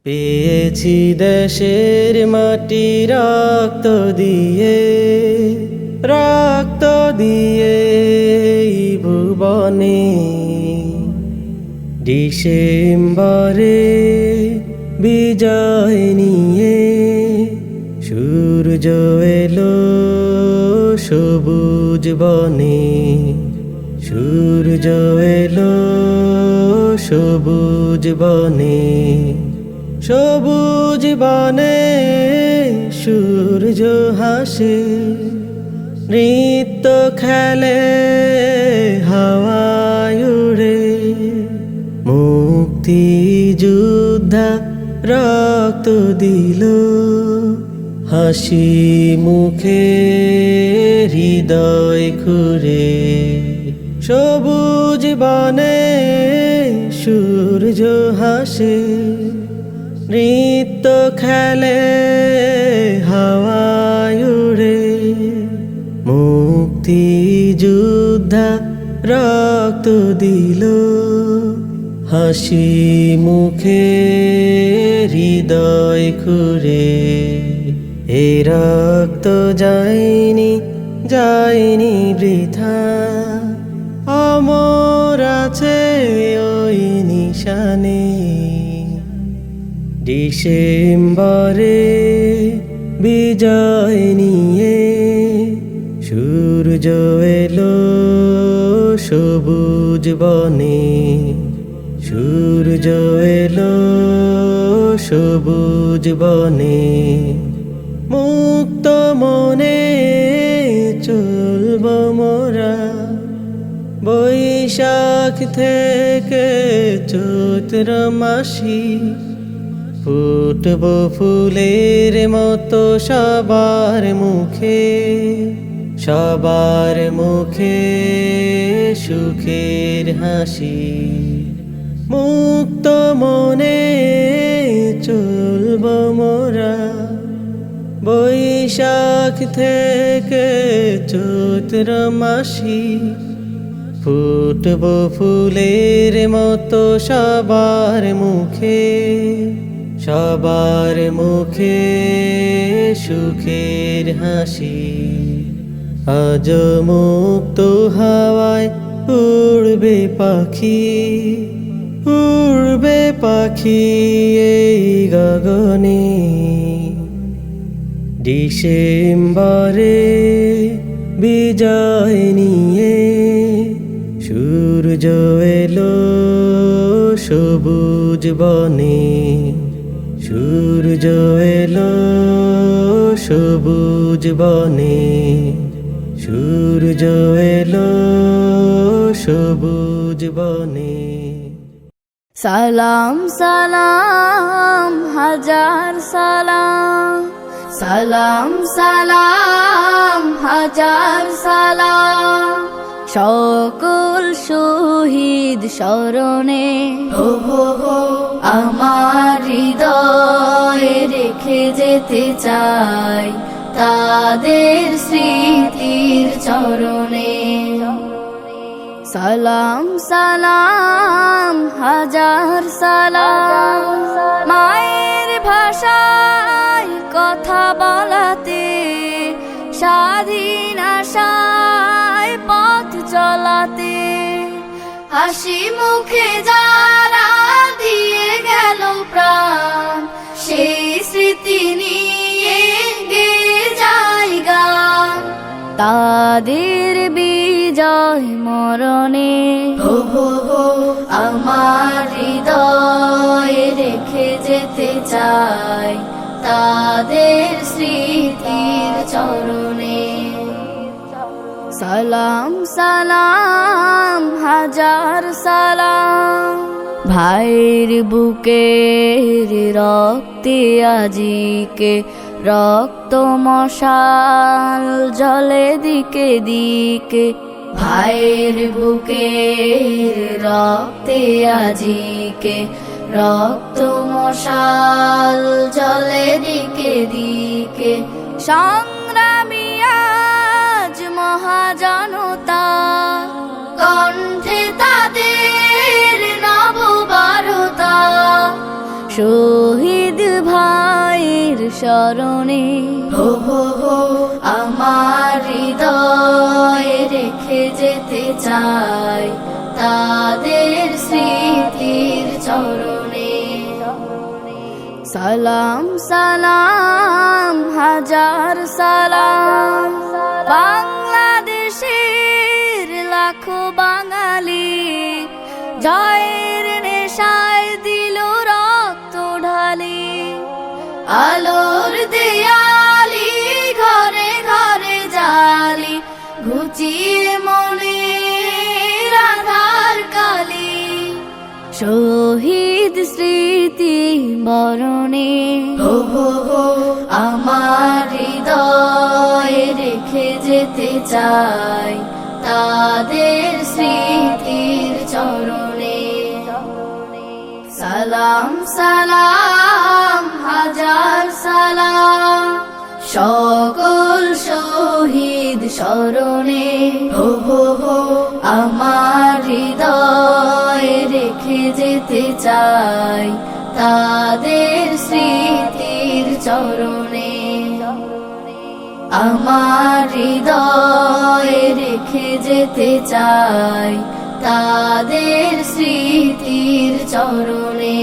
পেয়েছি দেশের মাটি রক্ত দিয়ে, রক্ত দিয়ে এই ভুবনে। ডিসেম্বরে বিজয় নিয়ে সূর্য এলো সবুজ বনে, সূর্য এলো সবুজ বনে। সবুজ বনে সূর্য হাসে, নৃত্য খেলে হাওয়ায় উড়ে। মুক্তি যোদ্ধা রক্ত দিল, হাসি মুখে হৃদয় খুঁড়ে। সবুজ বনে সূর্য হাসে, নৃত্য খেলে হাওয়ায় উড়ে। মুক্তি যোদ্ধা রক্ত দিল, হাসি মুখে হৃদয় খুঁড়ে। এ রক্ত যায়নি, যায়নি বৃথা, অমর আছে ওই নিশানে। ডিসেম্বরে বিজয় নিয়ে সূর্য এলো সবুজ বনে, সূর্য এলো সবুজ বনে। মুক্ত মনে চলব মোরা, বৈশাখ থেকে চৈত্র মাসি। ফুটব ফুলের মতো সবার মুখে, সবার মুখে সুখের হাসি। মুক্ত মনে চলব মোরা, বৈশাখ থেকে চৈত্র মাসি। ফুটব ফুলের মতো সবার মুখে, সবার মুখে সুখের হাসি। আজ মুক্ত হাওয়ায় উড়বে পাখি, উড়বে পাখি এই গগনে। ডিসেম্বরে বিজয় নিয়ে সূর্য এলো সবুজ বনে, সূর্য এলো সবুজ বনে, সূর্য এলো সবুজ বনে। সালাম সালাম হাজার সালাম, সালাম সালাম হাজার সালাম। সকল শহীদ স্মরণে আমার হৃদয়ে রেখে যেতে চাই তাদের স্মৃতির চরণে। সালাম সালাম হাজার সালাম, মায়ের ভাষায় কথা বলাতে, স্বাধীন আশায় পথ চলাতে। হাসি মুখে যারা দিয়ে গেল প্রাণ, সেই স্মৃতি নিয়ে গেয়ে যায় গান। তাদের বিজয় মরণে আমার হৃদয়ে রেখে যেতে চাই তাদের স্মৃতির চরণে। সালাম সালাম হাজার সালাম, ভাইয়ের বুকের রক্তে আজিকে রক্ত মশাল জলে দিকে দিকে। ভাইয়ের বুকের রক্তে আজিকে রক্ত মশাল জলে দিকে দিকে। সংগ্রামী আজ মহাজনতা, কণ্ঠে তাদের নববারতা। শহীদ ভাইয়ের স্মরণে হো হো হো আমার হৃদয়ে রেখে যেতে চাই তাদের স্মৃতির চরণে। সালাম সালাম হাজার সালাম বাংলাদেশের লাখো বাঙালি জয়ের নেশায় দিল রক্ত ঢালি। আলোর দেয়ালি ঘরে ঘরে জালি ঘুচিয়ে মনে রাধার কালি শহীদ স্মৃতি বরণে হো হো হো আমার হৃদয়ে রেখে যেতে চাই তাদের স্মৃতির চরণে। সালাম সালাম হাজার সালাম সকল শহীদ স্মরণে হো হো হো আমার হৃদয়ে রেখে যেতে চাই তাদের স্মৃতির চরণে। আমার হৃদয়ে রেখে যেতে চাই তাদের স্মৃতির চরণে।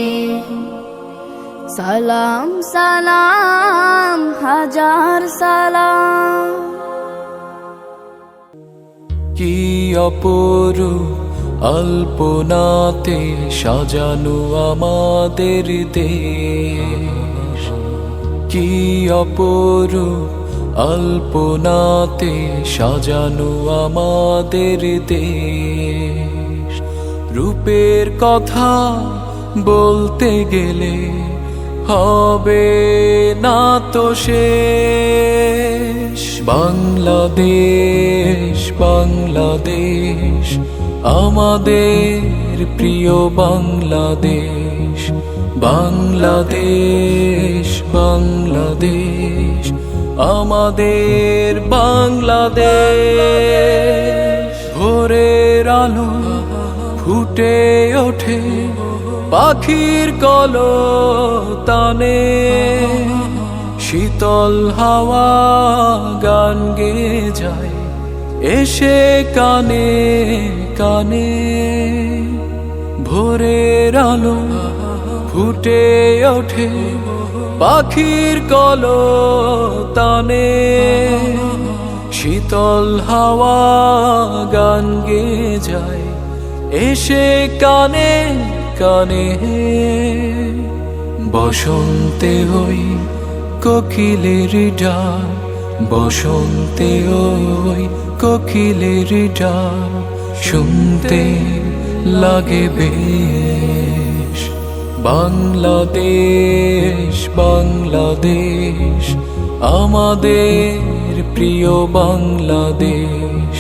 সালাম সালাম হাজার সালাম। কি অপরূপ আলপনাতে সাজানো আমাদের দেশ, কি অপরূপ আলপনাতে সাজানো আমাদের দেশ। রূপের কথা বলতে গেলে হবে না তো শেষ। বাংলাদেশ বাংলাদেশ আমাদের প্রিয় বাংলাদেশ। বাংলাদেশ বাংলাদেশ আমাদের বাংলাদেশ। ভোরের আলো ফুটে ওঠে পাখির কলতানে, শীতল হাওয়া গান গেয়ে যায় এসে কানে কানে। ভোরের আলো ফুটে ওঠে পাখির কলতানে, শীতল হাওয়া গান গেয়ে যায় এসে কানে কানে। বসন্তে ওই কোকিলের ডাক, বসন্তে ওই কোকিলের ডাক শুনতে লাগে বেশ। বাংলাদেশ বাংলাদেশ আমাদের প্রিয় বাংলাদেশ।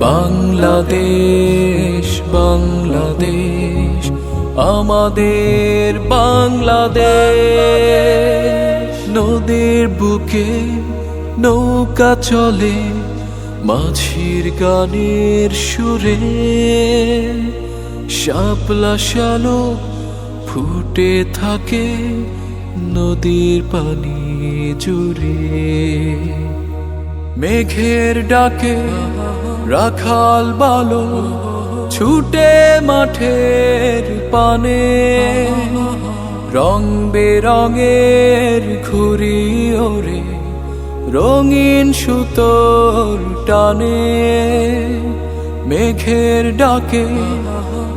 বাংলাদেশ বাংলাদেশ আমাদের বাংলাদেশ। নদীর বুকে নৌকা চলে মাঝির গানের সুরে, শাপলা শালক ফুটে থাকে নদীর পানি জুড়ে। মেঘের ডাকে রাখাল বালক ছুটে মাঠের পানে, রং বেরঙের ঘুড়ি ওড়ে রঙিন সুতোর টানে। মেঘের ডাকে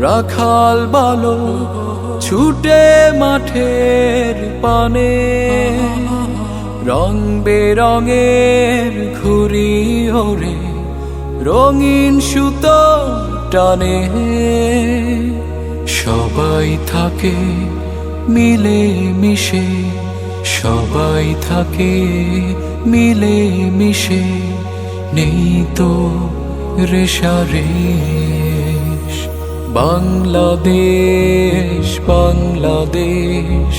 রাখাল বালক ছুটে মাঠের পানে, রং বেরঙের ঘুড়ি ওড়ে রঙিন সুতো টানে। সবাই থাকে মিলে মিশে, সবাই থাকে মিলে মিশে, নেই তো রেশারেশ। বাংলাদেশ বাংলাদেশ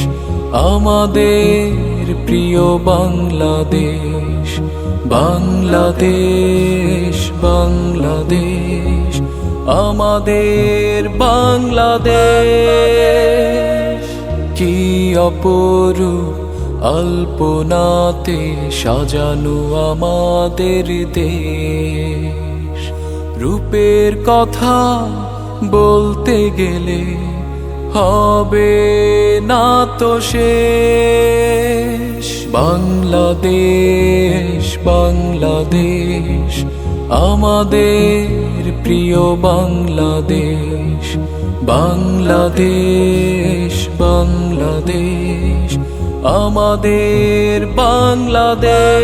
আমাদের প্রিয় বাংলাদেশ। বাংলাদেশ বাংলাদেশ আমাদের বাংলাদেশ। কি অপরূপ আলপনাতে সাজানো আমাদের দেশ। রূপের কথা বলতে গেলে হবে না তো শেষ। বাংলাদেশ বাংলাদেশ আমাদের প্রিয় বাংলাদেশ। বাংলাদেশ বাংলাদেশ আমাদের বাংলাদেশ।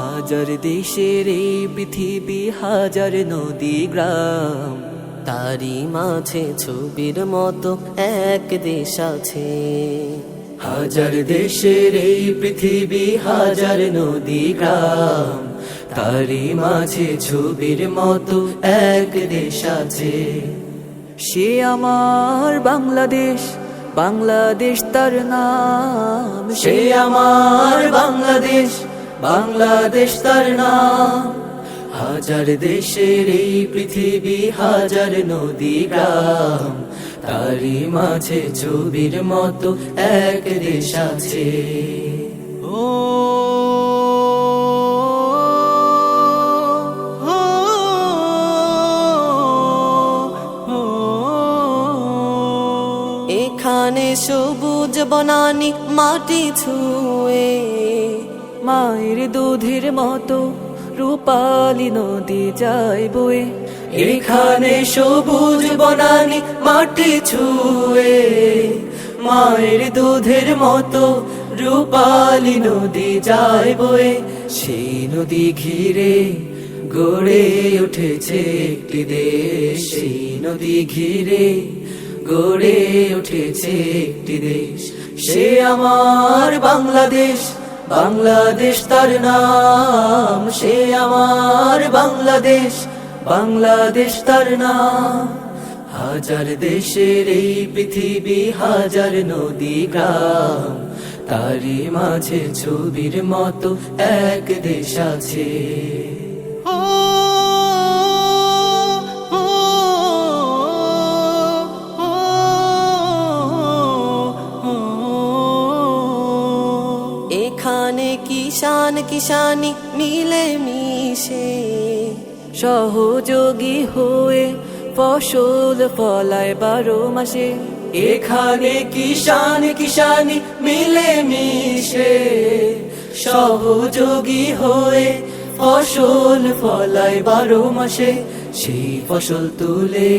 হাজার দেশের এই পৃথিবী, হাজার নদী গ্রাম, তারই মাঝে ছবির মতো এক দেশ আছে। হাজার দেশের এই পৃথিবী, হাজার নদী গ্রাম, তারই মাঝে ছবির মতো এক দেশ আছে। সে আমার বাংলাদেশ, বাংলাদেশ তার নাম। সে আমার বাংলাদেশ, বাংলাদেশ তার নাম। হাজার দেশের এই পৃথিবী, হাজার নদী গ্রাম, তারই মাঝে ছবির মতো এক দেশ আছে। এখানে সবুজ বনানি মাটি ছুঁয়ে, মায়ের দুধের মতো রূপালী নদী যায় বয়ে। এখানে সবুজ বনানি মাটি ছুঁয়ে, মায়ের দুধের মতো রূপালী নদী যায় বয়ে। সেই নদী ঘিরে গড়ে উঠেছে একটি দেশ। সেই নদী ঘিরে গড়ে উঠেছে একটি দেশ। সে আমার বাংলাদেশ, বাংলাদেশ তার নাম। সে আমার বাংলাদেশ, বাংলাদেশ তার নাম। হাজার দেশের এই পৃথিবী, হাজার নদী গ্রাম, তারই মাঝে ছবির মতো এক দেশ আছে। এখানে কিষান কিষানি মিলে মিশে, সহযোগী হয়ে ফসল ফলায় 12 মাসে। এখানে কিষান কিষানি মিলে মিশে, সহযোগী হয়ে ফসল ফলায় 12 মাসে। সেই ফসল তুলে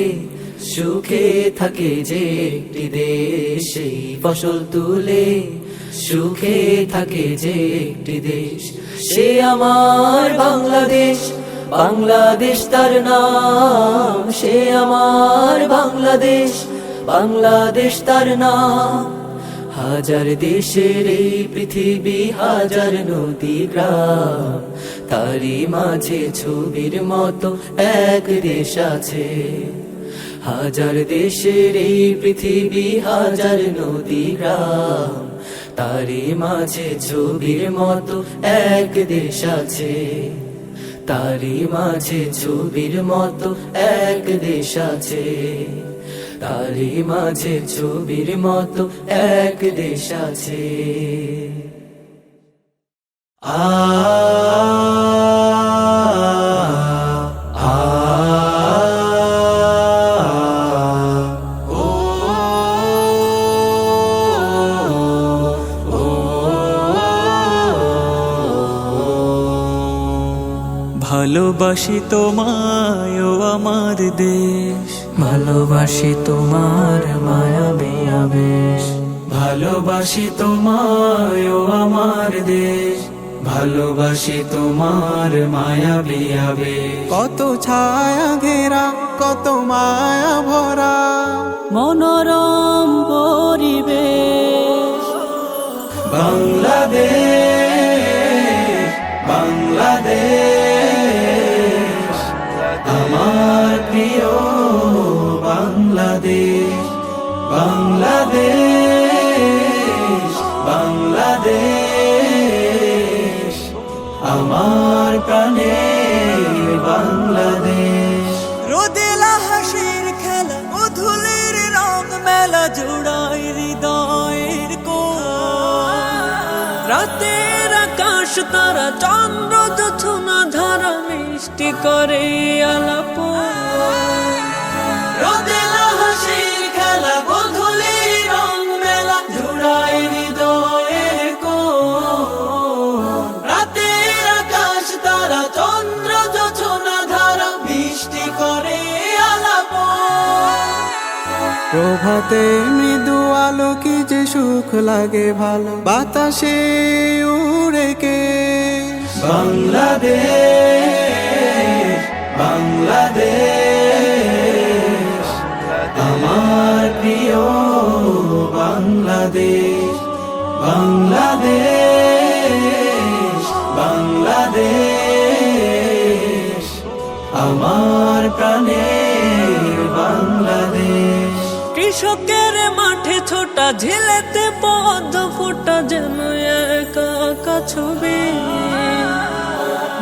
সুখে থাকে যে একটি দেশ। সেই ফসল তুলে সুখে থাকে যে একটি দেশ। সে আমার বাংলাদেশ, বাংলাদেশ তার নাম। সে আমার বাংলাদেশ, বাংলাদেশ তার নাম। হাজার দেশের এই পৃথিবী, হাজার নদী গ্রাম, তারই মাঝে ছবির মতো এক দেশ আছে। হাজার দেশের এই পৃথিবী, হাজার নদী গ্রাম, তারই মাঝে ছবির মতো এক দেশ আছে। তারই মাঝে ছবির মতো এক দেশ আছে। তারই মাঝে ছবির মতো এক দেশ আছে। ভালোবাসি তোমায় ও আমার দেশ, ভালোবাসি তোমার মায়াবী আবেশ। ভালোবাসি তোমায় ও আমার দেশ, ভালোবাসি তোমার মায়াবী আবেশ। কত ছায়া ঘেরা, কত মায়া ভরা মনোরম পরিবেশ। বাংলাদেশ বাংলাদেশ আমার প্রিয় বাংলাদেশ। বাংলাদেশ আমার প্রাণের বাংলাদেশ। রোদেলা হাসির খেলা মধুলের রং মেলা জোড়ায় হৃদয়ের রাতের আকাশ তারা চন্দ্র জোছনা ধারা মিষ্টি করে আলাপ রোদেলা হাসির খেলা গোধূলির রং মেলা জুড়ায় হৃদয়ের কোণ। রাতের আকাশ তারা চন্দ্র জোছনা ধারা বৃষ্টি করে আলাপ। প্রভাতে মৃদু আলো কি যে সুখ লাগে ভালো বাতাসে উড়ে কে। বাংলাদেশ বাংলাদেশ আমার প্রিয় বাংলাদেশ। বাংলাদেশ বাংলাদেশ আমার প্রাণের বাংলাদেশ। কৃষকের মাঠে ছোটা ঝিলেতে পদ্ম ফোটা যেন একা একা ছবি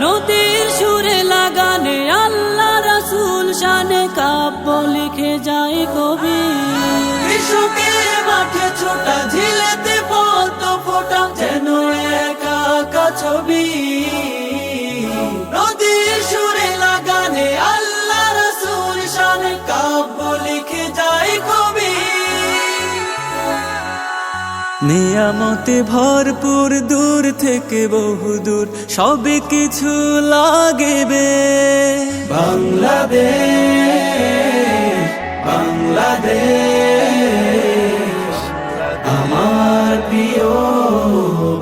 নদীর সুরে লাগানে আল্লাহ রাসূল শানে কাব্য লিখে যায় কবি। কৃষকের মাঠে ছোটা ঝিলেতে পদ্ম ফোটা যেন একা একা ছবি নদীর সুরে লাগানে আল্লাহ রাসূল শানে কাব্য লিখে যায় কবি। নিয়ামতে ভরপুর দূর থেকে বহুদূর সবে কিছু লাগবে বাংলাদেশ বাংলাদেশ আমার প্রিয়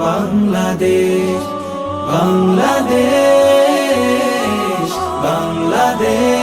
বাংলাদেশ। বাংলাদেশ বাংলাদেশ